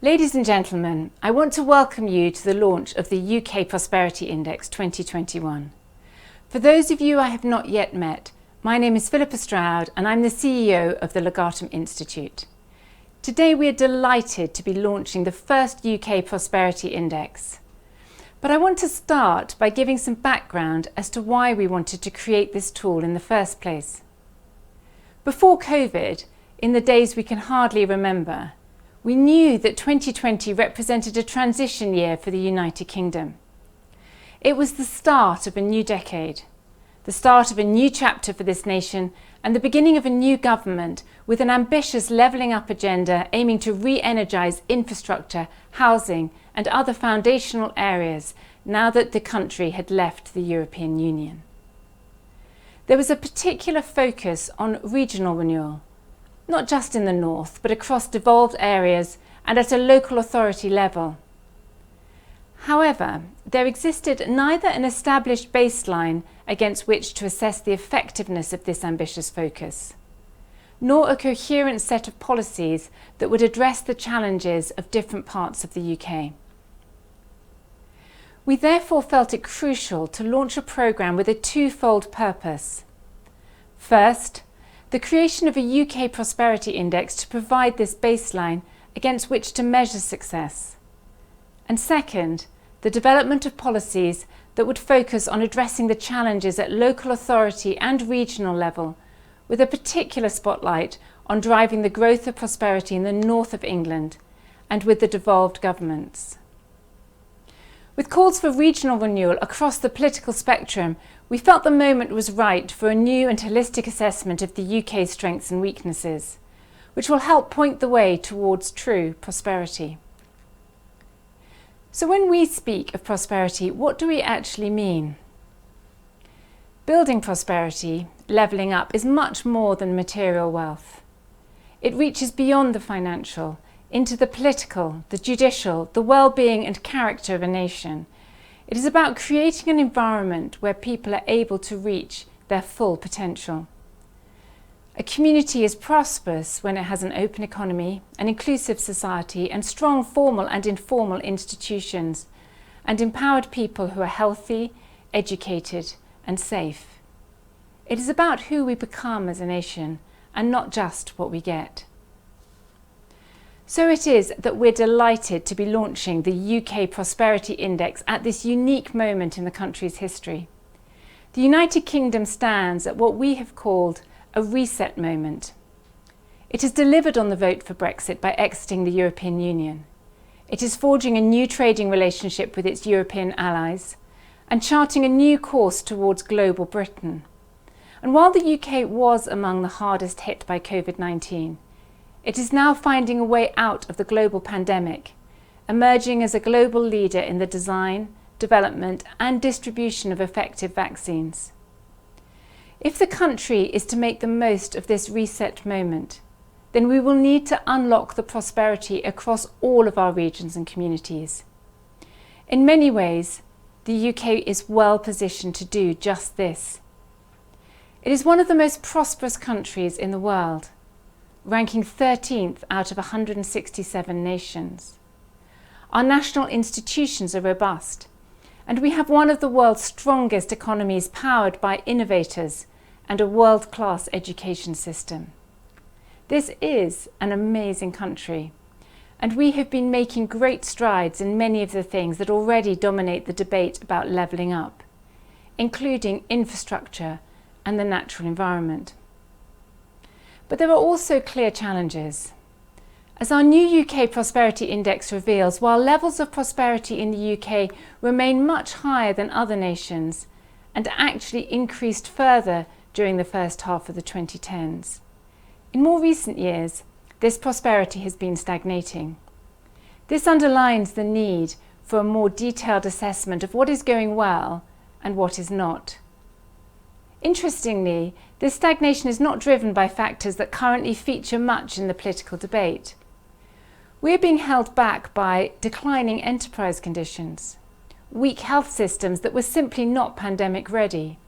Ladies and gentlemen, I want to welcome you to the launch of the UK Prosperity Index 2021. For those of you I have not yet met, my name is Philippa Stroud and I'm the CEO of the Legatum Institute. Today we are delighted to be launching the first UK Prosperity Index. But I want to start by giving some background as to why we wanted to create this tool in the first place. Before COVID, in the days we can hardly remember, we knew that 2020 represented a transition year for the United Kingdom. It was the start of a new decade, the start of a new chapter for this nation and the beginning of a new government with an ambitious levelling up agenda aiming to re-energise infrastructure, housing and other foundational areas now that the country had left the European Union. There was a particular focus on regional renewal, not just in the north, but across devolved areas and at a local authority level. However, there existed neither an established baseline against which to assess the effectiveness of this ambitious focus, nor a coherent set of policies that would address the challenges of different parts of the UK. We therefore felt it crucial to launch a programme with a twofold purpose. First, the creation of a UK Prosperity Index to provide this baseline against which to measure success. And second, the development of policies that would focus on addressing the challenges at local authority and regional level, with a particular spotlight on driving the growth of prosperity in the north of England and with the devolved governments. With calls for regional renewal across the political spectrum, we felt the moment was right for a new and holistic assessment of the UK's strengths and weaknesses, which will help point the way towards true prosperity. So when we speak of prosperity, what do we actually mean? Building prosperity, levelling up, is much more than material wealth. It reaches beyond the financial, into the political, the judicial, the well-being and character of a nation. It is about creating an environment where people are able to reach their full potential. A community is prosperous when it has an open economy, an inclusive society, and strong formal and informal institutions, and empowered people who are healthy, educated, and safe. It is about who we become as a nation, and not just what we get. So it is that we're delighted to be launching the UK Prosperity Index at this unique moment in the country's history. The United Kingdom stands at what we have called a reset moment. It has delivered on the vote for Brexit by exiting the European Union. It is forging a new trading relationship with its European allies and charting a new course towards global Britain. And while the UK was among the hardest hit by COVID-19, it is now finding a way out of the global pandemic, emerging as a global leader in the design, development and distribution of effective vaccines. If the country is to make the most of this reset moment, then we will need to unlock the prosperity across all of our regions and communities. In many ways, the UK is well positioned to do just this. It is one of the most prosperous countries in the world, ranking 13th out of 167 nations. Our national institutions are robust, and we have one of the world's strongest economies powered by innovators and a world-class education system. This is an amazing country, and we have been making great strides in many of the things that already dominate the debate about levelling up, including infrastructure and the natural environment. But there are also clear challenges. As our new UK Prosperity Index reveals, while levels of prosperity in the UK remain much higher than other nations and actually increased further during the first half of the 2010s, in more recent years, this prosperity has been stagnating. This underlines the need for a more detailed assessment of what is going well and what is not. Interestingly, this stagnation is not driven by factors that currently feature much in the political debate. We are being held back by declining enterprise conditions, weak health systems that were simply not pandemic ready,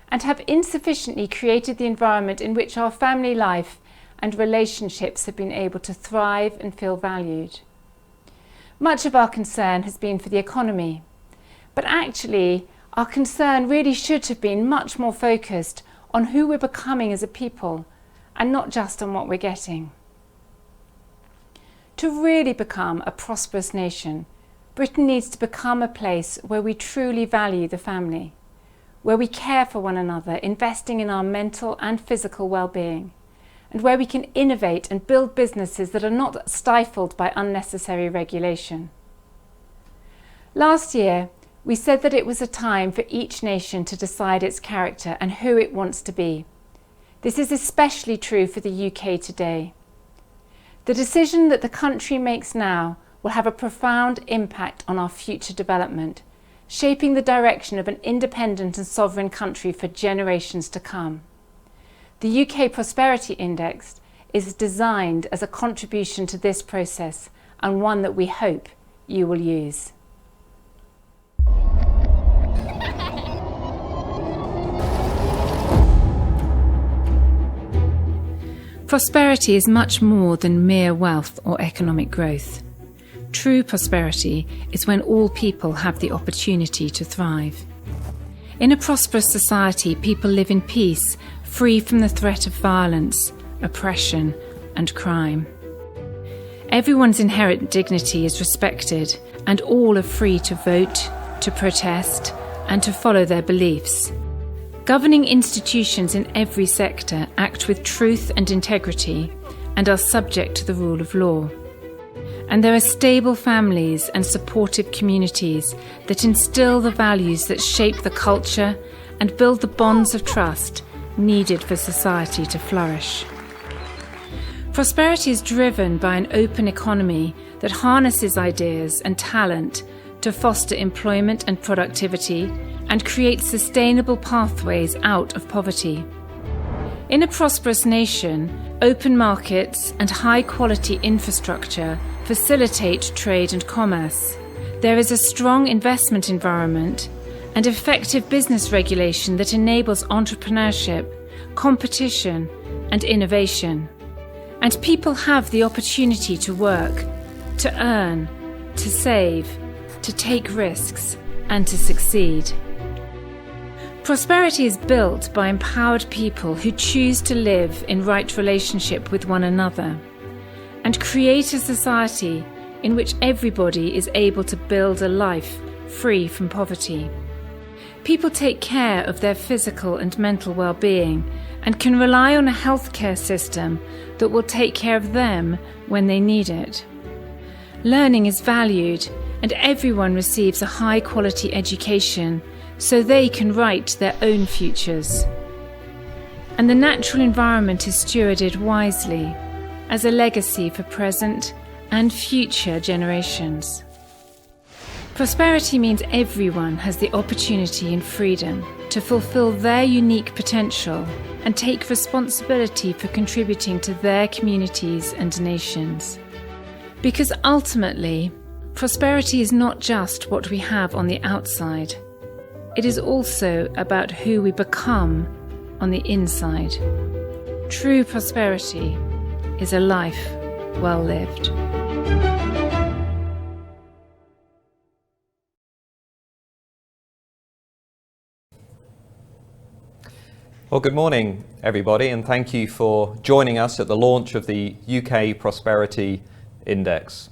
and have insufficiently created the environment in which our family life and relationships have been able to thrive and feel valued. Much of our concern has been for the economy, but actually our concern really should have been much more focused on who we're becoming as a people and not just on what we're getting. To really become a prosperous nation, Britain needs to become a place where we truly value the family, where we care for one another, investing in our mental and physical well-being, and where we can innovate and build businesses that are not stifled by unnecessary regulation. Last year, we said that it was a time for each nation to decide its character and who it wants to be. This is especially true for the UK today. The decision that the country makes now will have a profound impact on our future development, shaping the direction of an independent and sovereign country for generations to come. The UK Prosperity Index is designed as a contribution to this process and one that we hope you will use. Prosperity is much more than mere wealth or economic growth. True prosperity is when all people have the opportunity to thrive. In a prosperous society, people live in peace, free from the threat of violence, oppression, and crime. Everyone's inherent dignity is respected, and all are free to vote, to protest, and to follow their beliefs. Governing institutions in every sector act with truth and integrity and are subject to the rule of law. And there are stable families and supportive communities that instill the values that shape the culture and build the bonds of trust needed for society to flourish. Prosperity is driven by an open economy that harnesses ideas and talent to foster employment and productivity and create sustainable pathways out of poverty. In a prosperous nation, open markets and high-quality infrastructure facilitate trade and commerce. There is a strong investment environment and effective business regulation that enables entrepreneurship, competition, and innovation. And people have the opportunity to work, to earn, to save, to take risks, and to succeed. Prosperity is built by empowered people who choose to live in right relationship with one another and create a society in which everybody is able to build a life free from poverty. People take care of their physical and mental well-being and can rely on a healthcare system that will take care of them when they need it. Learning is valued and everyone receives a high-quality education so they can write their own futures. And the natural environment is stewarded wisely as a legacy for present and future generations. Prosperity means everyone has the opportunity and freedom to fulfill their unique potential and take responsibility for contributing to their communities and nations. Because ultimately, prosperity is not just what we have on the outside. It is also about who we become on the inside. True prosperity is a life well lived. Well, good morning, everybody, and thank you for joining us at the launch of the UK Prosperity Index.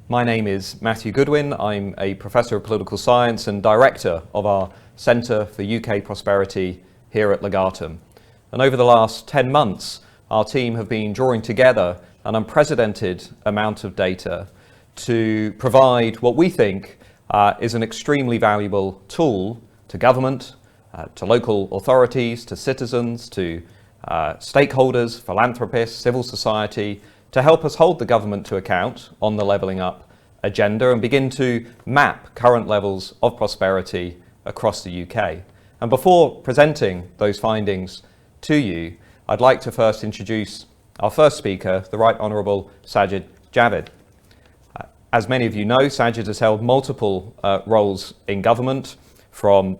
My name is Matthew Goodwin. I'm a Professor of Political Science and Director of our Centre for UK Prosperity here at Legatum. And over the last 10 months, our team have been drawing together an unprecedented amount of data to provide what we think is an extremely valuable tool to government, to local authorities, to citizens, to stakeholders, philanthropists, civil society, to help us hold the government to account on the Levelling Up agenda and begin to map current levels of prosperity across the UK. And before presenting those findings to you, I'd like to first introduce our first speaker, the Right Honourable Sajid Javid. As many of you know, Sajid has held multiple roles in government, from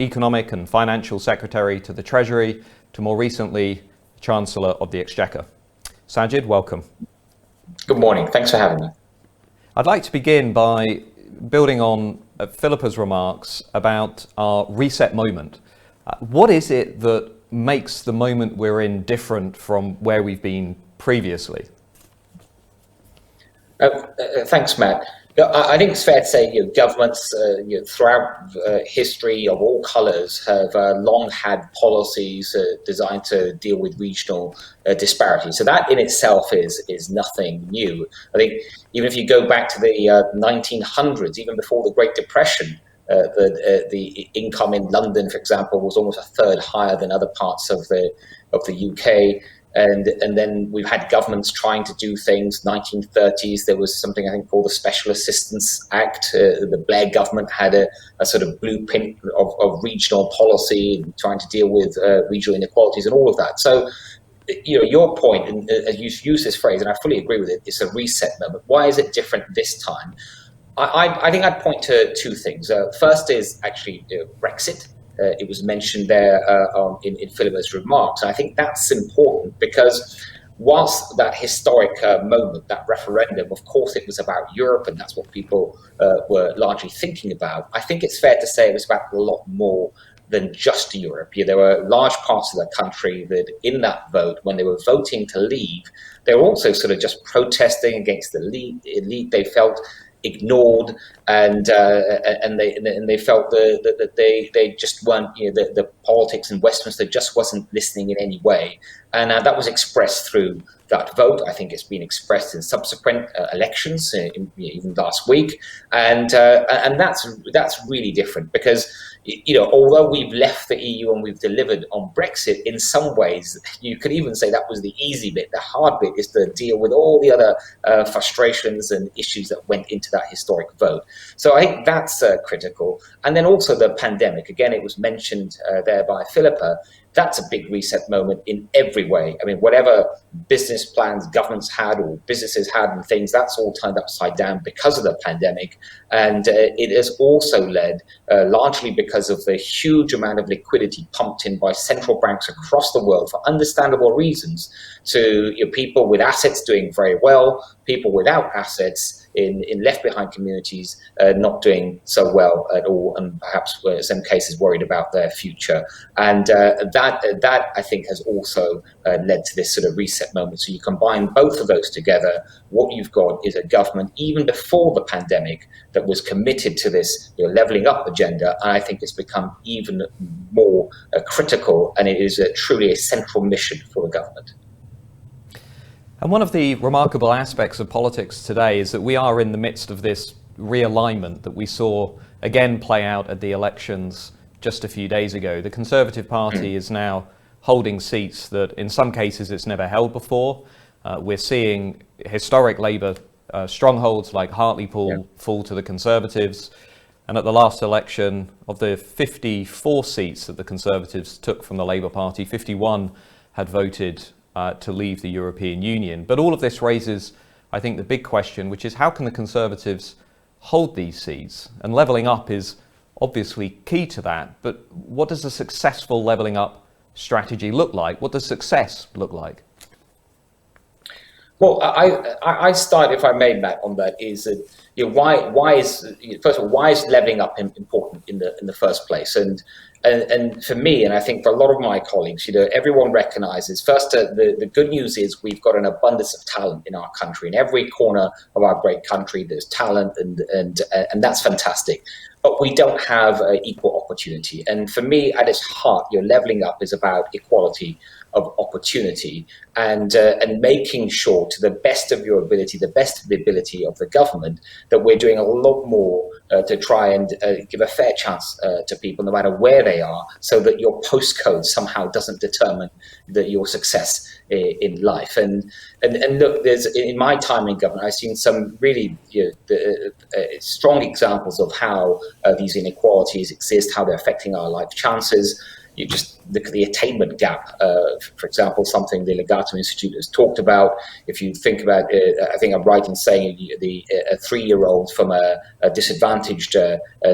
Economic and Financial Secretary to the Treasury, to more recently, Chancellor of the Exchequer. Sajid, welcome. Good morning. Thanks for having me. I'd like to begin by building on Philippa's remarks about our reset moment. What is it that makes the moment we're in different from where we've been previously? Thanks, Matt. I think it's fair to say governments throughout history of all colours have long had policies designed to deal with regional disparity. So that in itself is nothing new. I think even if you go back to the 1900s, even before the Great Depression, the income in London, for example, was almost a third higher than other parts of the UK. And then we've had governments trying to do things. 1930s, there was something I think called the Special Assistance Act. The Blair government had a sort of blueprint of regional policy, trying to deal with regional inequalities and all of that. So, your point, and as you use this phrase, and I fully agree with it, it's a reset moment. Why is it different this time? I think I'd point to two things. First is actually Brexit. It was mentioned there in Philippa's remarks. And I think that's important because whilst that historic moment, that referendum, of course it was about Europe and that's what people were largely thinking about, I think it's fair to say it was about a lot more than just Europe. There were large parts of the country that in that vote, when they were voting to leave, they were also sort of just protesting against the elite. They felt ignored, and they felt that they just weren't, the politics in Westminster just wasn't listening in any way, and that was expressed through that vote. I think it's been expressed in subsequent elections, even last week, and that's really different because although we've left the EU and we've delivered on Brexit, in some ways you could even say that was the easy bit. The hard bit is to deal with all the other frustrations and issues that went into that historic vote. So I think that's critical. And then also the pandemic. Again, it was mentioned there by Philippa. That's a big reset moment in every way. I mean, whatever business plans governments had or businesses had and things, that's all turned upside down because of the pandemic. And it has also led, largely because of the huge amount of liquidity pumped in by central banks across the world for understandable reasons, to people with assets doing very well, people without assets in left behind communities not doing so well at all, and perhaps in some cases worried about their future. And that I think has also led to this sort of reset moment. So you combine both of those together, what you've got is a government, even before the pandemic, that was committed to this levelling up agenda. And I think it's become even more critical, and it is truly a central mission for the government. And one of the remarkable aspects of politics today is that we are in the midst of this realignment that we saw again play out at the elections just a few days ago. The Conservative Party is now holding seats that in some cases it's never held before. We're seeing historic Labour strongholds like Hartlepool fall to the Conservatives. And at the last election, of the 54 seats that the Conservatives took from the Labour Party, 51 had voted to leave the European Union. But all of this raises, I think, the big question, which is how can the Conservatives hold these seats? And levelling up is obviously key to that. But what does a successful levelling up strategy look like? What does success look like? Well, I start, if I may, Matt, on that. Is that why is first of all, why is levelling up important in the first place? And for me, and I think for a lot of my colleagues, everyone recognises first the good news is we've got an abundance of talent in our country. In every corner of our great country, there's talent, and that's fantastic. But we don't have equal opportunity. And for me, at its heart, levelling up is about equality of opportunity and making sure, to the best of your ability, the best of the ability of the government, that we're doing a lot more to try and give a fair chance to people, no matter where they are, so that your postcode somehow doesn't determine your success in life. And look, there's in my time in government, I've seen some really strong examples of how these inequalities exist, how they're affecting our life chances. You just look at the attainment gap. For example, something the Legatum Institute has talked about. If you think about, I think I'm right in saying a 3-year-old from a disadvantaged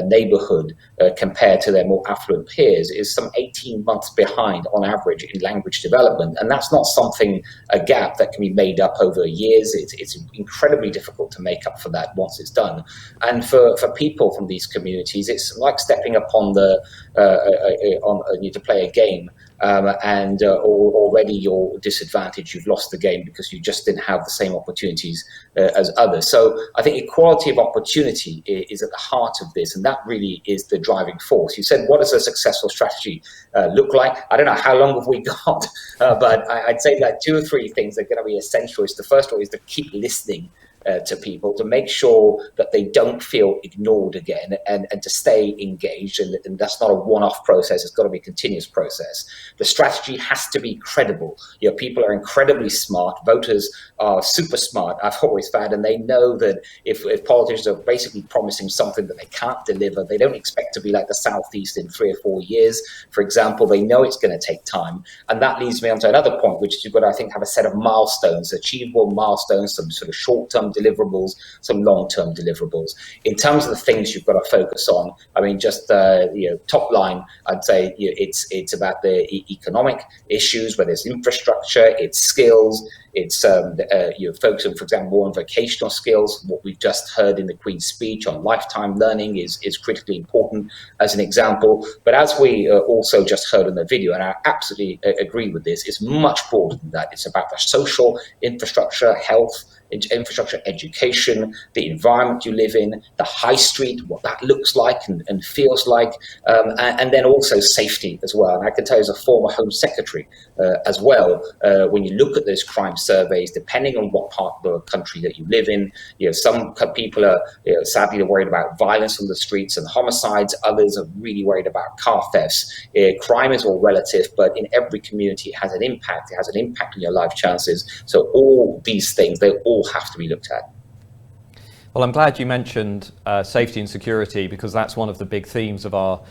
neighborhood compared to their more affluent peers is some 18 months behind on average in language development. And that's not something, a gap that can be made up over years. It's incredibly difficult to make up for that once it's done. And for people from these communities, it's like stepping upon to play a game, and already you're disadvantaged. You've lost the game because you just didn't have the same opportunities as others. So I think equality of opportunity is at the heart of this, and that really is the driving force. You said, what does a successful strategy look like? I don't know, how long have we got? But I'd say that 2 or 3 things are going to be essential. The first one is to keep listening to people, to make sure that they don't feel ignored again, and to stay engaged. And that's not a one-off process. It's got to be a continuous process. The strategy has to be credible. People are incredibly smart. Voters are super smart, I've always found, and they know that if politicians are basically promising something that they can't deliver, they don't expect to be like the Southeast in 3 or 4 years, for example. They know it's going to take time. And that leads me on to another point, which is you've got to, I think, have a set of milestones, achievable milestones, some sort of short-term deliverables, some long-term deliverables. In terms of the things you've got to focus on, I mean, just top line, I'd say it's about the economic issues, whether it's infrastructure, it's skills, it's focusing, for example, more on vocational skills. What we've just heard in the Queen's speech on lifetime learning is critically important as an example. But as we also just heard in the video, and I absolutely agree with this, it's much broader than that. It's about the social infrastructure, health infrastructure, education, the environment you live in, the high street, what that looks like and feels like, and then also safety as well. And I can tell you, as a former Home Secretary as well, when you look at those crime surveys, depending on what part of the country that you live in, some people are sadly worried about violence on the streets and homicides. Others are really worried about car thefts. Crime is all relative, but in every community it has an impact. It has an impact on your life chances. So all these things, they all have to be looked at. Well, I'm glad you mentioned safety and security, because that's one of the big themes of our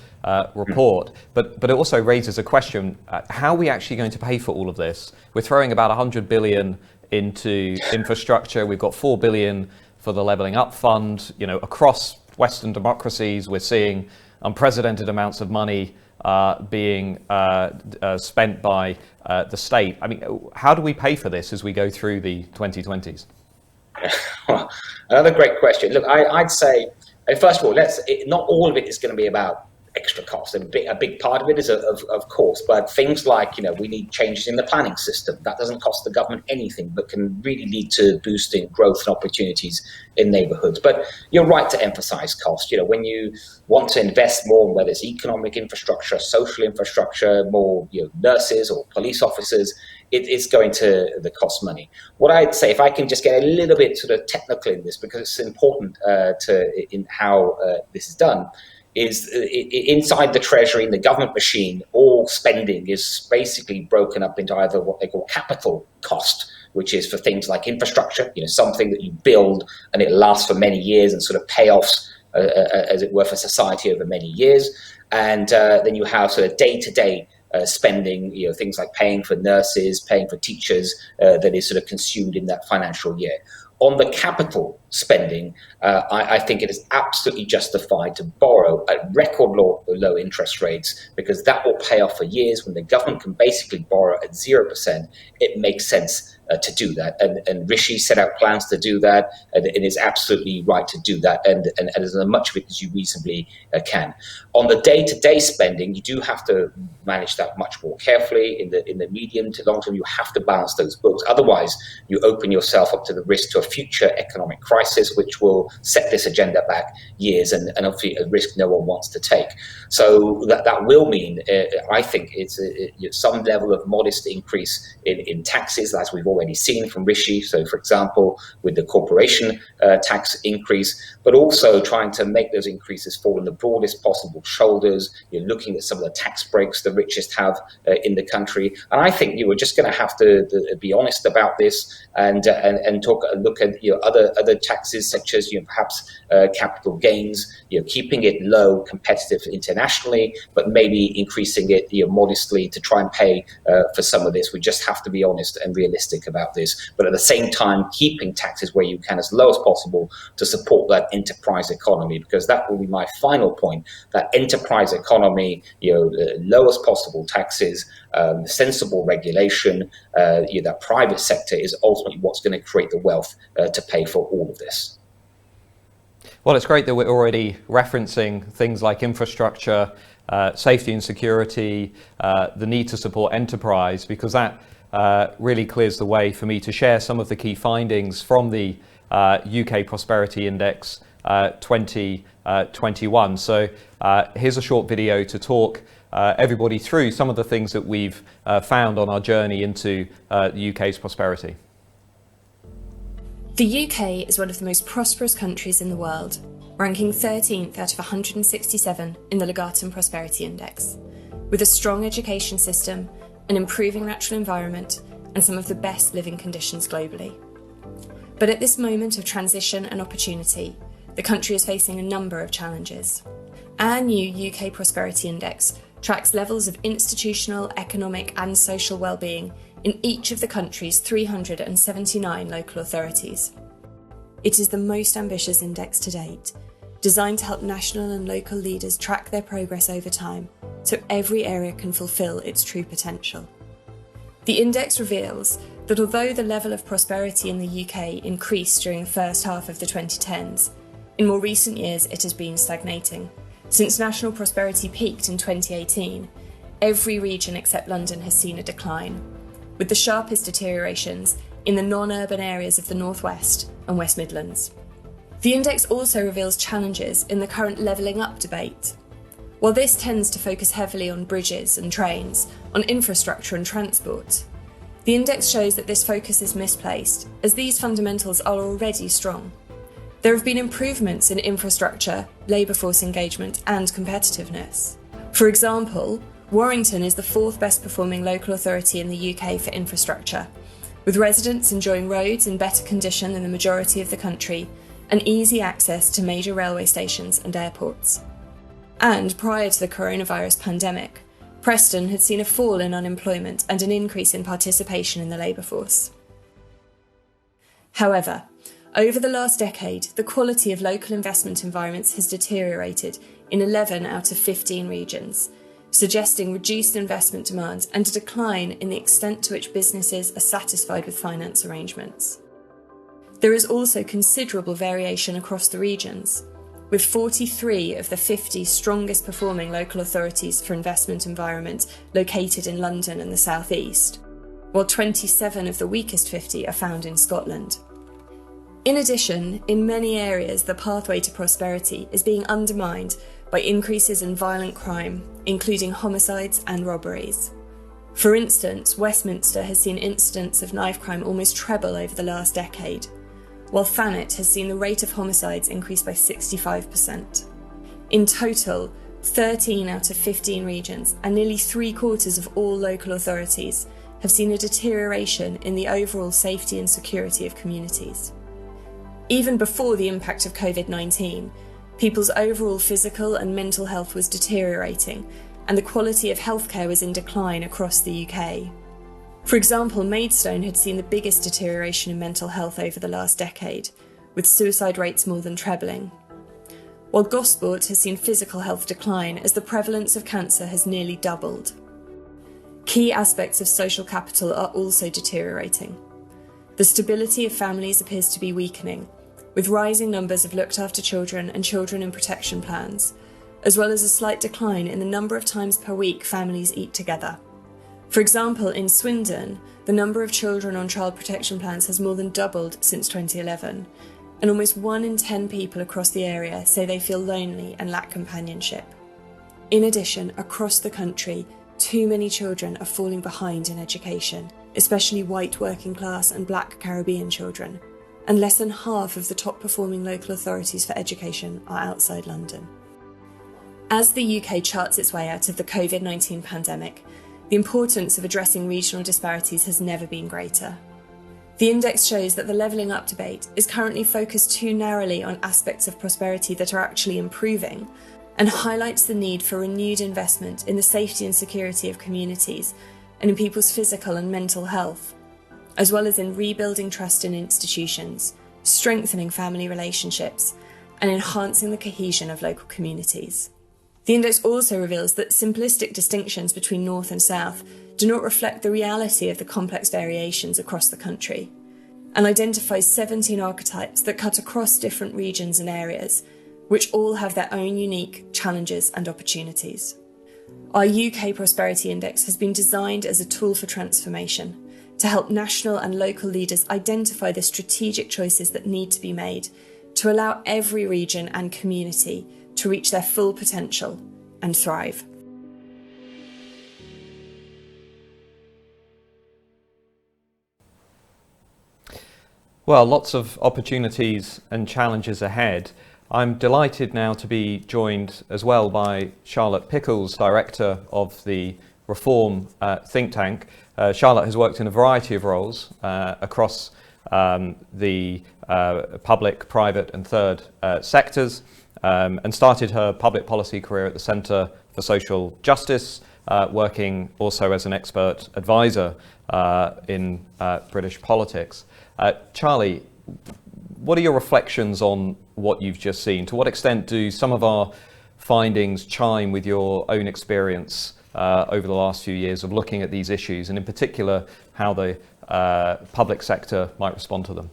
report. But it also raises a question: how are we actually going to pay for all of this? We're throwing about 100 billion into infrastructure. We've got 4 billion for the Levelling Up Fund. Across Western democracies, we're seeing unprecedented amounts of money being spent by the state. I mean, how do we pay for this as we go through the 2020s? Well, another great question. Look, I'd say, first of all, not all of it is going to be about extra costs. A big part of it is, of course, but things like, we need changes in the planning system. That doesn't cost the government anything, but can really lead to boosting growth and opportunities in neighborhoods. But you're right to emphasize cost. When you want to invest more, whether it's economic infrastructure, social infrastructure, more nurses or police officers, it's going to cost money. What I'd say, if I can just get a little bit sort of technical in this, because it's important in how this is done, is inside the Treasury, in the government machine, all spending is basically broken up into either what they call capital cost, which is for things like infrastructure, something that you build and it lasts for many years and sort of payoffs, as it were, for society over many years. And then you have sort of day-to-day spending, things like paying for nurses, paying for teachers, that is sort of consumed in that financial year. On the capital spending, I think it is absolutely justified to borrow at record low interest rates, because that will pay off for years. When the government can basically borrow at 0%, it makes sense to do that. And Rishi set out plans to do that, and it is absolutely right to do that, and as much of it as you reasonably can. On the day-to-day spending, you do have to manage that much more carefully. In the medium to long term, you have to balance those books. Otherwise, you open yourself up to the risk to a future economic crisis, which will set this agenda back years, and obviously a risk no one wants to take. So that will mean, I think, it's some level of modest increase in taxes, as we've already seen from Rishi. So, for example, with the corporation tax increase, but also trying to make those increases fall on the broadest possible shoulders. You're looking at some of the tax breaks the richest have in the country. And I think you were just going to have to be honest about this and look at other taxes, such as perhaps capital gains, keeping it low, competitive internationally, but maybe increasing it modestly to try and pay for some of this. We just have to be honest and realistic about this, but at the same time keeping taxes where you can as low as possible to support that enterprise economy, because that will be my final point. That enterprise economy, lowest possible taxes, sensible regulation, that private sector is ultimately what's going to create the wealth to pay for all of this. Well, it's great that we're already referencing things like infrastructure, safety and security, the need to support enterprise, because that really clears the way for me to share some of the key findings from the UK Prosperity Index 2021. So here's a short video to talk everybody through some of the things that we've found on our journey into the UK's prosperity. The UK is one of the most prosperous countries in the world, ranking 13th out of 167 in the Legatum Prosperity Index, with a strong education system, an improving natural environment, and some of the best living conditions globally. But at this moment of transition and opportunity, the country is facing a number of challenges. Our new UK Prosperity Index tracks levels of institutional, economic and social well-being in each of the country's 379 local authorities. It is the most ambitious index to date, designed to help national and local leaders track their progress over time so every area can fulfil its true potential. The index reveals that although the level of prosperity in the UK increased during the first half of the 2010s, in more recent years it has been stagnating. Since national prosperity peaked in 2018, every region except London has seen a decline, with the sharpest deteriorations in the non-urban areas of the North West and West Midlands. The index also reveals challenges in the current levelling up debate. While this tends to focus heavily on bridges and trains, on infrastructure and transport, the index shows that this focus is misplaced, as these fundamentals are already strong. There have been improvements in infrastructure, labour force engagement and competitiveness. For example, Warrington is the fourth best performing local authority in the UK for infrastructure, with residents enjoying roads in better condition than the majority of the country and easy access to major railway stations and airports. And prior to the coronavirus pandemic, Preston had seen a fall in unemployment and an increase in participation in the labour force. However, over the last decade, the quality of local investment environments has deteriorated in 11 out of 15 regions, suggesting reduced investment demand and a decline in the extent to which businesses are satisfied with finance arrangements. There is also considerable variation across the regions, with 43 of the 50 strongest performing local authorities for investment environment located in London and the South East, while 27 of the weakest 50 are found in Scotland. In addition, in many areas the pathway to prosperity is being undermined by increases in violent crime, including homicides and robberies. For instance, Westminster has seen incidents of knife crime almost treble over the last decade, while Thanet has seen the rate of homicides increase by 65%. In total, 13 out of 15 regions and nearly 3/4 of all local authorities have seen a deterioration in the overall safety and security of communities. Even before the impact of COVID-19, people's overall physical and mental health was deteriorating, and the quality of healthcare was in decline across the UK. For example, Maidstone had seen the biggest deterioration in mental health over the last decade, with suicide rates more than trebling, while Gosport has seen physical health decline as the prevalence of cancer has nearly doubled. Key aspects of social capital are also deteriorating. The stability of families appears to be weakening, with rising numbers of looked-after children and children in protection plans, as well as a slight decline in the number of times per week families eat together. For example, in Swindon, the number of children on child protection plans has more than doubled since 2011, and almost 1 in 10 people across the area say they feel lonely and lack companionship. In addition, across the country, too many children are falling behind in education, especially white working class and black Caribbean children, and less than half of the top performing local authorities for education are outside London. As the UK charts its way out of the COVID-19 pandemic, the importance of addressing regional disparities has never been greater. The index shows that the levelling up debate is currently focused too narrowly on aspects of prosperity that are actually improving, and highlights the need for renewed investment in the safety and security of communities and in people's physical and mental health, as well as in rebuilding trust in institutions, strengthening family relationships, and enhancing the cohesion of local communities. The index also reveals that simplistic distinctions between North and South do not reflect the reality of the complex variations across the country, and identifies 17 archetypes that cut across different regions and areas, which all have their own unique challenges and opportunities. Our UK Prosperity Index has been designed as a tool for transformation, to help national and local leaders identify the strategic choices that need to be made to allow every region and community to reach their full potential and thrive. Well, lots of opportunities and challenges ahead. I'm delighted now to be joined as well by Charlotte Pickles, Director of the Reform think tank. Charlotte has worked in a variety of roles across the public, private and third sectors, and started her public policy career at the Centre for Social Justice, working also as an expert advisor in British politics. Charlie, what are your reflections on what you've just seen? To what extent do some of our findings chime with your own experience over the last few years of looking at these issues, and in particular how the public sector might respond to them?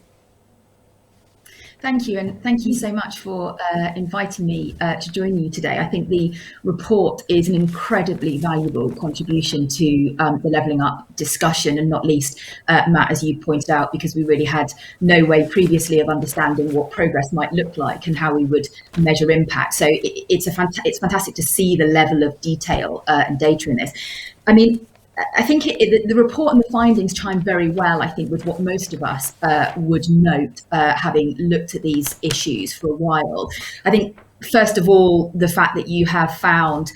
Thank you, and thank you so much for inviting me to join you today. I think the report is an incredibly valuable contribution to the levelling up discussion, and not least, Matt, as you pointed out, because we really had no way previously of understanding what progress might look like and how we would measure impact. So it's fantastic to see the level of detail and data in this. I mean, I think the report and the findings chime very well, I think, with what most of us would note, having looked at these issues for a while. I think, first of all, the fact that you have found,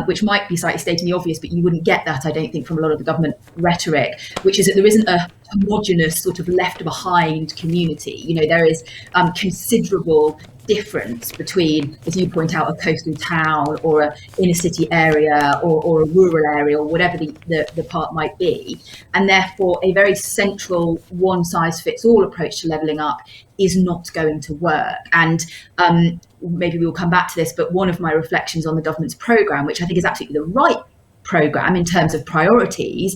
which might be slightly stating the obvious, but you wouldn't get that, I don't think, from a lot of the government rhetoric, which is that there isn't a homogenous sort of left behind community. You know, there is considerable difference between, as you point out, a coastal town or an inner city area or a rural area or whatever the part might be. And therefore, a very central one size fits all approach to levelling up is not going to work. And maybe we'll come back to this, but one of my reflections on the government's programme, which I think is absolutely the right programme in terms of priorities,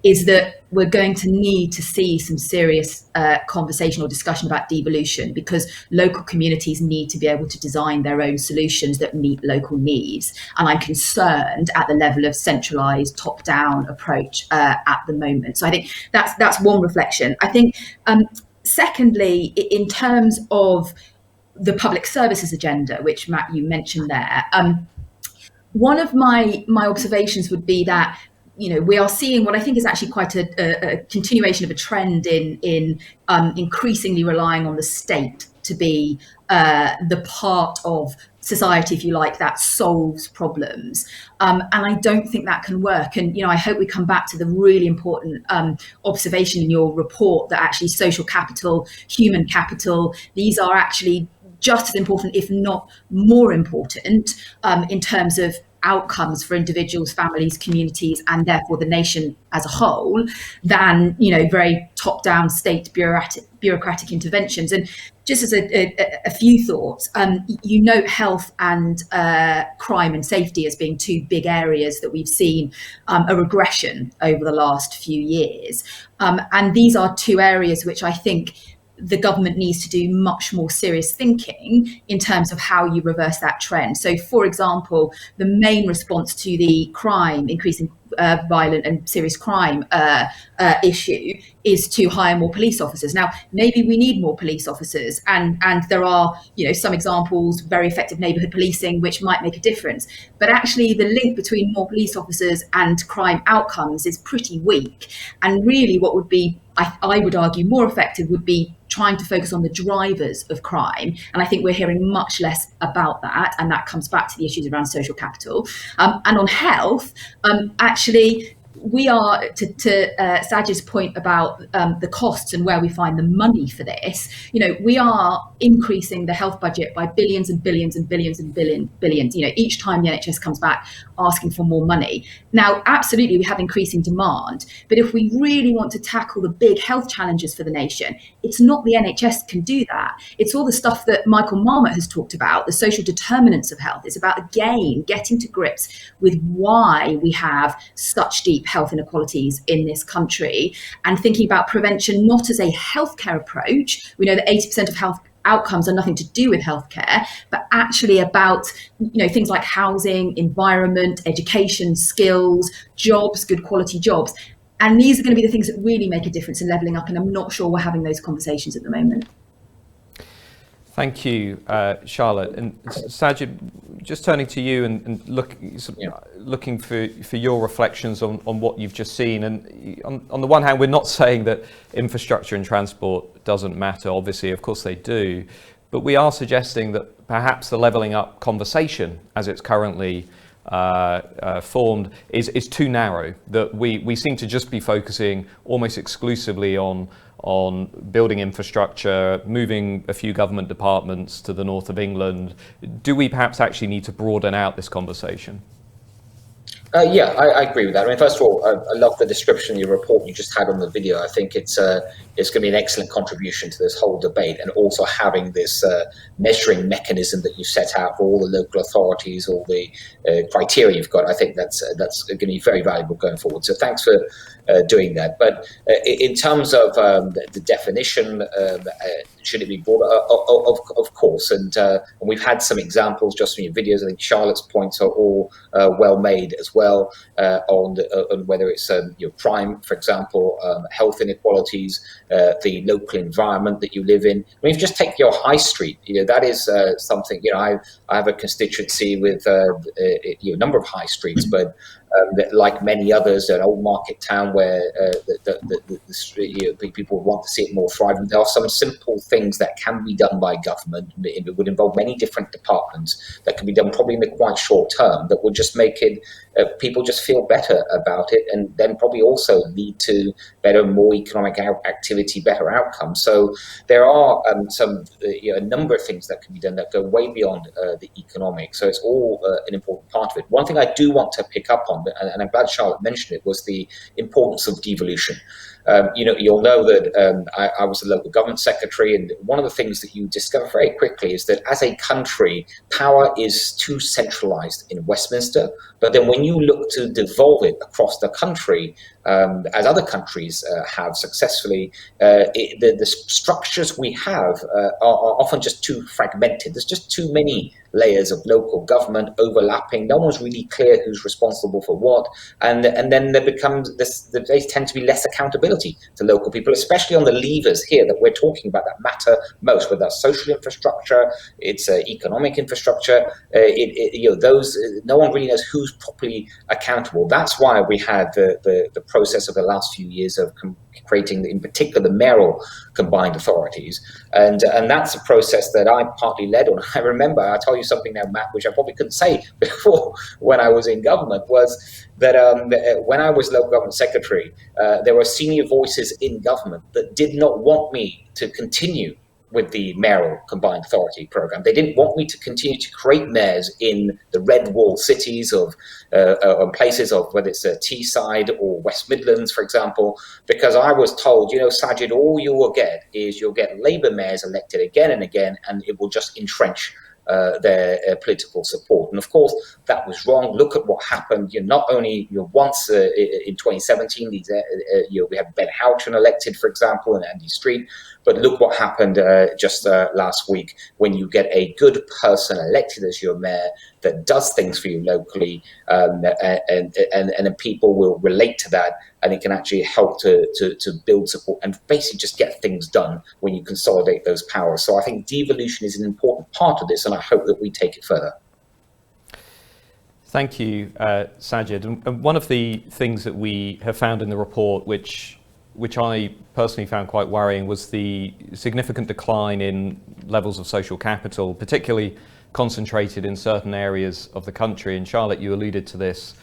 is that we're going to need to see some serious conversation or discussion about devolution, because local communities need to be able to design their own solutions that meet local needs. And I'm concerned at the level of centralised top-down approach at the moment. So I think that's one reflection. I think, secondly, in terms of the public services agenda, which, Matt, you mentioned there, one of my observations would be that, you know, we are seeing what I think is actually quite a continuation of a trend in increasingly relying on the state to be the part of society, if you like, that solves problems. And I don't think that can work. And, you know, I hope we come back to the really important observation in your report that actually social capital, human capital, these are actually just as important, if not more important, in terms of outcomes for individuals, families, communities, and therefore the nation as a whole, than, you know, very top-down state bureaucratic interventions. And just as a few thoughts, you note health and crime and safety as being two big areas that we've seen a regression over the last few years. And these are two areas which I think the government needs to do much more serious thinking in terms of how you reverse that trend. So, for example, the main response to the crime, increasing violent and serious crime issue is to hire more police officers. Now, maybe we need more police officers, and there are, some examples, very effective neighbourhood policing, which might make a difference. But actually, the link between more police officers and crime outcomes is pretty weak. And really, what would be, I would argue, more effective would be trying to focus on the drivers of crime. And I think we're hearing much less about that. And that comes back to the issues around social capital. And on health, actually, we are, to Sajid's point about the costs and where we find the money for this, we are increasing the health budget by billions and billions and billions and billions, each time the NHS comes back asking for more money. Now, absolutely, we have increasing demand, but if we really want to tackle the big health challenges for the nation, it's not the NHS can do that. It's all the stuff that Michael Marmot has talked about, the social determinants of health. It's about, again, getting to grips with why we have such deep health inequalities in this country, and thinking about prevention not as a healthcare approach. We know that 80% of health outcomes are nothing to do with healthcare, but actually about things like housing, environment, education, skills, jobs, good quality jobs. And these are going to be the things that really make a difference in levelling up, and I'm not sure we're having those conversations at the moment. Thank you, Charlotte. And Sajid, just turning to you and looking for your reflections on what you've just seen. And on the one hand, we're not saying that infrastructure and transport doesn't matter. Obviously, of course they do. But we are suggesting that perhaps the levelling up conversation as it's currently formed is too narrow, that we seem to just be focusing almost exclusively on building infrastructure, moving a few government departments to the north of England. Do we perhaps actually need to broaden out this conversation? Yeah, I agree with that. I mean, first of all, I love the description of your report you just had on the video. I think it's going to be an excellent contribution to this whole debate, and also having this measuring mechanism that you set out for all the local authorities, all the criteria you've got. I think that's going to be very valuable going forward. So thanks for doing that. But in terms of the definition, should it be broader? Of course. And we've had some examples just from your videos. I think Charlotte's points are all well made as well, on whether it's crime, for example, health inequalities, the local environment that you live in. I mean, if you just take your high street, that is something. I have a constituency with a number of high streets, but like many others, an old market town where people want to see it more thriving. There are some simple things that can be done by government. It would involve many different departments that can be done probably in the quite short term, that would just make it people just feel better about it, and then probably also lead to better, more economic activity, better outcomes. So there are a number of things that can be done that go way beyond the economic. So it's all an important part of it. One thing I do want to pick up on, and I'm glad Charlotte mentioned it, was the importance of devolution. You'll know that I was a local government secretary, and one of the things that you discover very quickly is that as a country, power is too centralised in Westminster. But then when you look to devolve it across the country, as other countries have successfully, the structures we have are often just too fragmented. There's just too many layers of local government overlapping. No one's really clear who's responsible for what, and then there becomes they tend to be less accountability to local people, especially on the levers here that we're talking about that matter most, whether that's social infrastructure, it's economic infrastructure. Those no one really knows who's properly accountable. That's why we had the process of the last few years of creating, in particular, the mayoral combined authorities, and that's a process that I partly led on. I remember, I'll tell you something now, Matt, which I probably couldn't say before when I was in government, was that when I was local government secretary, there were senior voices in government that did not want me to continue with the mayoral combined authority program. They didn't want me to continue to create mayors in the red wall cities of places of whether it's Teesside or West Midlands, for example, because I was told, Sajid, all you will get is you'll get Labour mayors elected again and again, and it will just entrench their political support. And of course, that was wrong. Look at what happened. Not only once in 2017, we had Ben Houchin elected, for example, and Andy Street, but look what happened just last week when you get a good person elected as your mayor. that does things for you locally, and people will relate to that, and it can actually help to build support and basically just get things done when you consolidate those powers. So I think devolution is an important part of this, and I hope that we take it further. Thank you, Sajid. And one of the things that we have found in the report, which I personally found quite worrying, was the significant decline in levels of social capital, particularly concentrated in certain areas of the country. And Charlotte, you alluded to this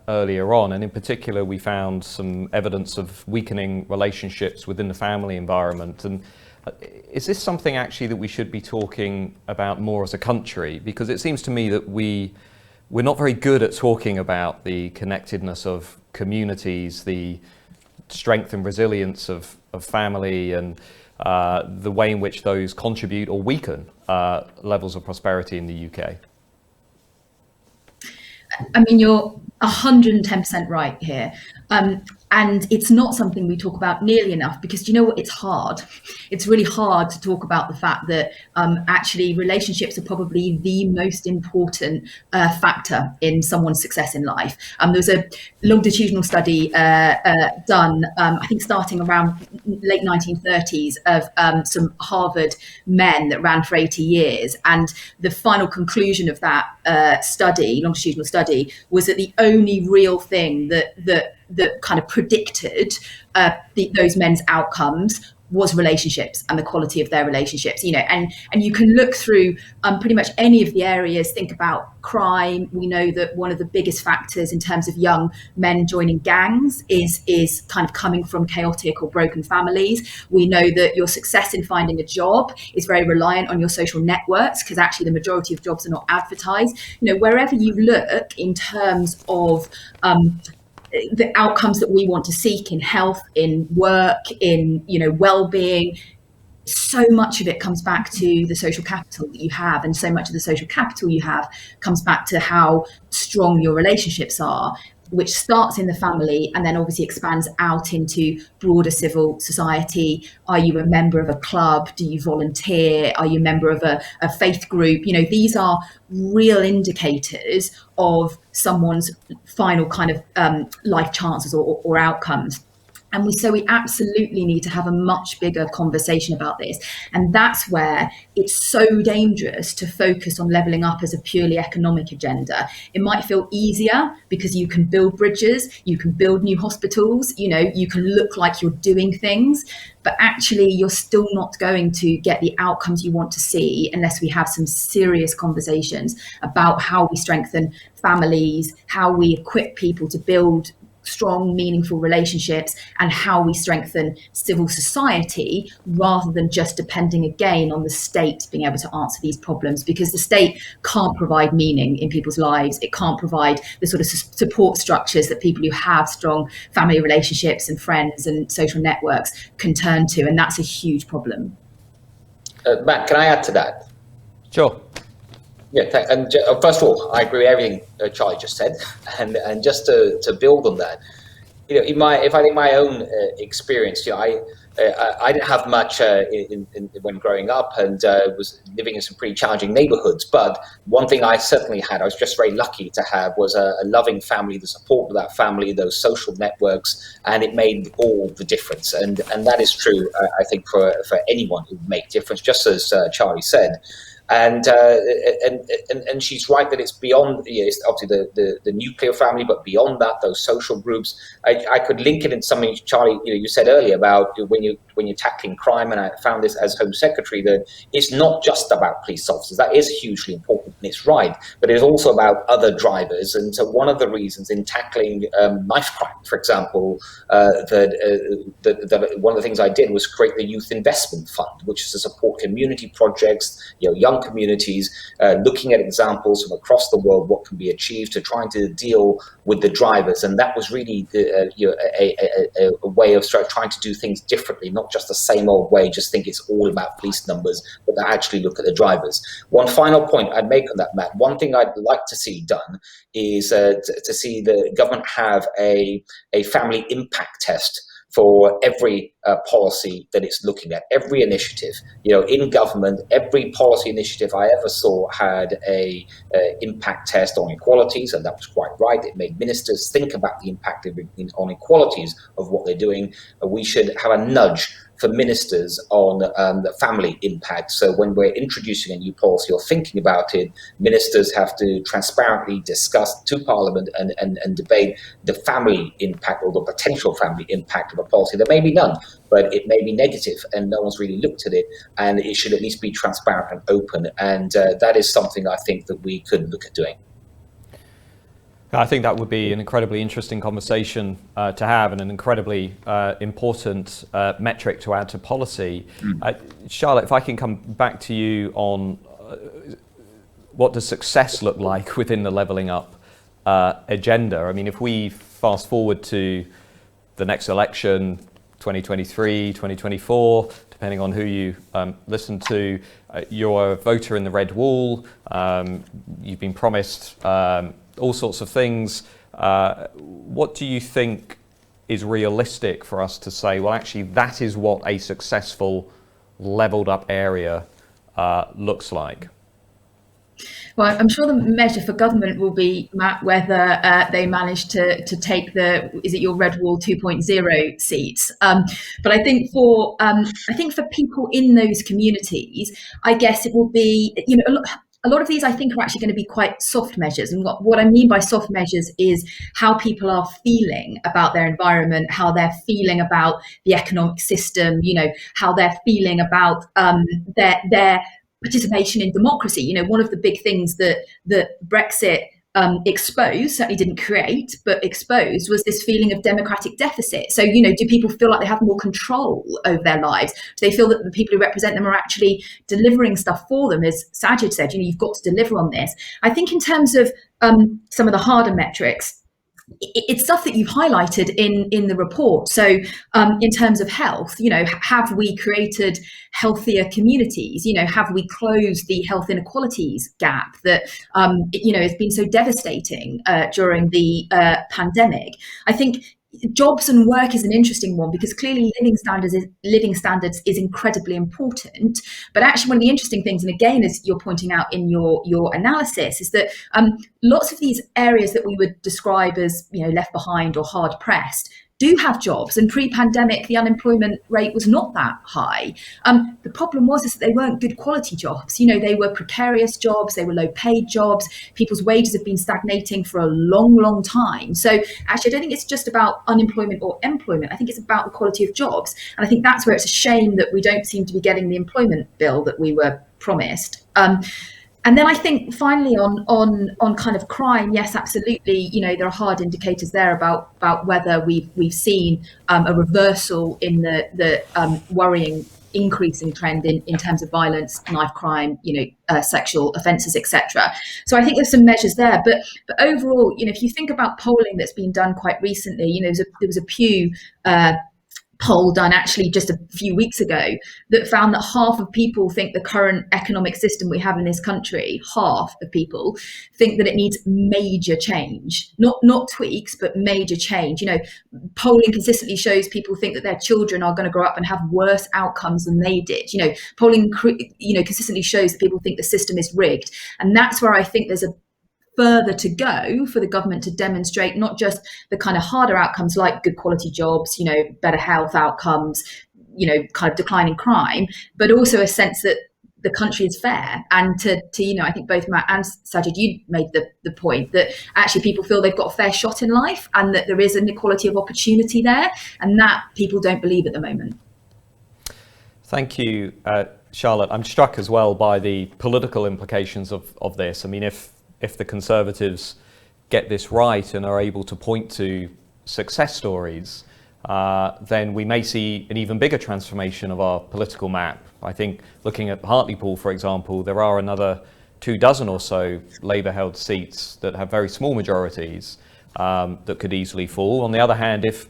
earlier on, and in particular we found some evidence of weakening relationships within the family environment. And is this something actually that we should be talking about more as a country? Because it seems to me that we're not very good at talking about the connectedness of communities, the strength and resilience of family, and the way in which those contribute or weaken levels of prosperity in the UK. I mean, you're 110% right here. And it's not something we talk about nearly enough, because you know what, it's hard. It's really hard to talk about the fact that actually relationships are probably the most important factor in someone's success in life. There was a longitudinal study done, I think starting around late 1930s, of some Harvard men that ran for 80 years. And the final conclusion of that longitudinal study, was that the only real thing that kind of predicted those men's outcomes was relationships and the quality of their relationships. And you can look through pretty much any of the areas. Think about crime. We know that one of the biggest factors in terms of young men joining gangs is kind of coming from chaotic or broken families. We know that your success in finding a job is very reliant on your social networks, because actually the majority of jobs are not advertised. Wherever you look in terms of the outcomes that we want to seek in health, in work, in well-being, so much of it comes back to the social capital that you have, and so much of the social capital you have comes back to how strong your relationships are, which starts in the family and then obviously expands out into broader civil society. Are you a member of a club? Do you volunteer? Are you a member of a faith group? These are real indicators of someone's final kind of life chances or outcomes. And we absolutely need to have a much bigger conversation about this. And that's where it's so dangerous to focus on levelling up as a purely economic agenda. It might feel easier because you can build bridges, you can build new hospitals, you can look like you're doing things, but actually you're still not going to get the outcomes you want to see unless we have some serious conversations about how we strengthen families, how we equip people to build strong, meaningful relationships, and how we strengthen civil society, rather than just depending again on the state being able to answer these problems, because the state can't provide meaning in people's lives. It can't provide the sort of support structures that people who have strong family relationships and friends and social networks can turn to, and that's a huge problem. Matt, can I add to that? Sure. Yeah, and first of all, I agree with everything Charlie just said, and just to build on that, if I think my own experience, I didn't have much when growing up, and was living in some pretty challenging neighborhoods. But one thing I certainly had, I was just very lucky to have, was a loving family, the support of that family, those social networks, and it made all the difference. And that is true, I think, for anyone who would make a difference, just as Charlie said. And she's right that it's beyond, it's obviously the nuclear family, but beyond that, those social groups. I could link it into something, Charlie, you said earlier about when you're tackling crime, and I found this as Home Secretary, that it's not just about police officers. That is hugely important, and it's right, but it's also about other drivers. And so one of the reasons in tackling knife crime, for example, that one of the things I did was create the Youth Investment Fund, which is to support community projects, young communities, looking at examples from across the world, what can be achieved, to trying to deal with the drivers. And that was really a way of trying to do things differently, not just the same old way, just think it's all about police numbers, but to actually look at the drivers. One final point I'd make on that, Matt, one thing I'd like to see done is to see the government have a family impact test for every policy that it's looking at, every initiative. In government, every policy initiative I ever saw had a impact test on equalities, and that was quite right. It made ministers think about the impact on equalities of what they're doing. We should have a nudge for ministers on the family impact. So when we're introducing a new policy or thinking about it, ministers have to transparently discuss to Parliament and debate the family impact or the potential family impact of a policy. There may be none, but it may be negative and no one's really looked at it, and it should at least be transparent and open. And that is something I think that we could look at doing. I think that would be an incredibly interesting conversation to have, and an incredibly important metric to add to policy. Charlotte, if I can come back to you on what does success look like within the Levelling Up agenda? I mean, if we fast forward to the next election, 2023, 2024, depending on who you listen to, you're a voter in the red wall, you've been promised all sorts of things. What do you think is realistic for us to say, well, actually, that is what a successful levelled up area looks like? Well, I'm sure the measure for government will be, Matt, whether they manage to take is it your Red Wall 2.0 seats? But I think for people in those communities, I guess it will be, a lot of these I think are actually going to be quite soft measures. And what I mean by soft measures is how people are feeling about their environment, how they're feeling about the economic system, how they're feeling about their participation in democracy. One of the big things that Brexit exposed, certainly didn't create, but exposed, was this feeling of democratic deficit. So, do people feel like they have more control over their lives? Do they feel that the people who represent them are actually delivering stuff for them? As Sajid said, you've got to deliver on this. I think in terms of some of the harder metrics, it's stuff that you've highlighted in the report. So in terms of health, have we created healthier communities? Have we closed the health inequalities gap that, has been so devastating during the pandemic? I think jobs and work is an interesting one, because clearly living standards is incredibly important. But actually, one of the interesting things, and again, as you're pointing out in your analysis, is that lots of these areas that we would describe as left behind or hard pressed do have jobs, and pre-pandemic the unemployment rate was not that high. The problem was that they weren't good quality jobs. They were precarious jobs, they were low paid jobs, people's wages have been stagnating for a long time. So actually I don't think it's just about unemployment or employment, I think it's about the quality of jobs. And I think that's where it's a shame that we don't seem to be getting the employment bill that we were promised. And then I think finally on kind of crime, yes, absolutely. There are hard indicators there about whether we've seen a reversal in the worrying increasing trend in terms of violence, knife crime, sexual offences, etc. So I think there's some measures there. But overall, if you think about polling that's been done quite recently, there was a Pew poll done actually just a few weeks ago that found that half of people think the current economic system we have in this country, half of people think that it needs major change, not tweaks, but major change. Polling consistently shows people think that their children are going to grow up and have worse outcomes than they did. Polling consistently shows that people think the system is rigged, and that's where I think there's a further to go for the government to demonstrate not just the kind of harder outcomes like good quality jobs, better health outcomes, kind of declining crime, but also a sense that the country is fair. And to I think both Matt and Sajid, you made the point that actually people feel they've got a fair shot in life and that there is an equality of opportunity there, and that people don't believe at the moment. Thank you, Charlotte. I'm struck as well by the political implications of this. I mean, if the Conservatives get this right and are able to point to success stories, then we may see an even bigger transformation of our political map. I think looking at Hartlepool, for example, there are another 24 or so Labour-held seats that have very small majorities that could easily fall. On the other hand, if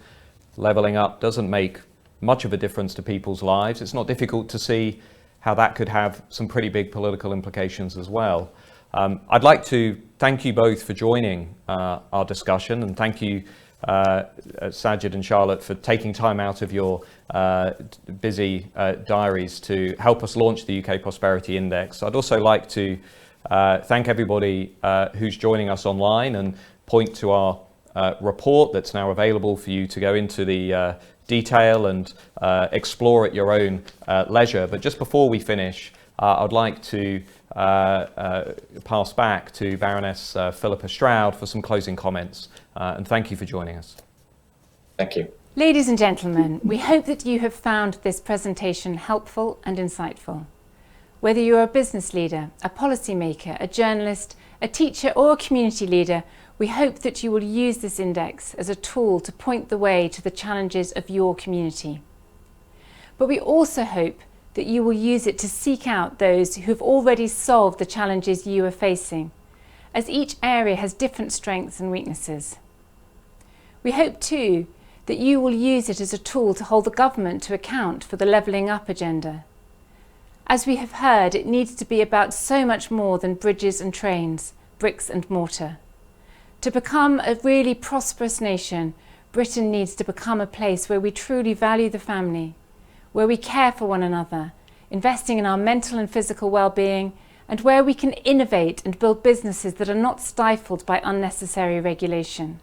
levelling up doesn't make much of a difference to people's lives, it's not difficult to see how that could have some pretty big political implications as well. I'd like to thank you both for joining our discussion, and thank you Sajid and Charlotte, for taking time out of your busy diaries to help us launch the UK Prosperity Index. I'd also like to thank everybody who's joining us online and point to our report that's now available for you to go into the detail and explore at your own leisure. But just before we finish, I'd like to pass back to Baroness Philippa Stroud for some closing comments. And thank you for joining us. Thank you. Ladies and gentlemen, we hope that you have found this presentation helpful and insightful. Whether you're a business leader, a policymaker, a journalist, a teacher or a community leader, we hope that you will use this index as a tool to point the way to the challenges of your community. But we also hope that you will use it to seek out those who have already solved the challenges you are facing, as each area has different strengths and weaknesses. We hope too that you will use it as a tool to hold the government to account for the levelling up agenda. As we have heard, it needs to be about so much more than bridges and trains, bricks and mortar. To become a really prosperous nation, Britain needs to become a place where we truly value the family, where we care for one another, investing in our mental and physical well-being, and where we can innovate and build businesses that are not stifled by unnecessary regulation.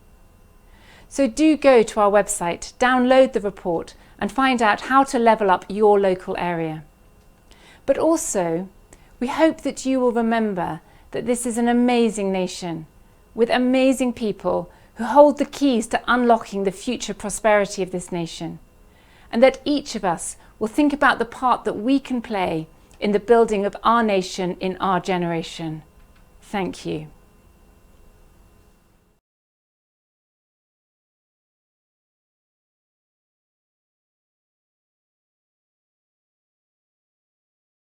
So do go to our website, download the report, and find out how to level up your local area. But also, we hope that you will remember that this is an amazing nation, with amazing people who hold the keys to unlocking the future prosperity of this nation, and that each of us will think about the part that we can play in the building of our nation in our generation. Thank you.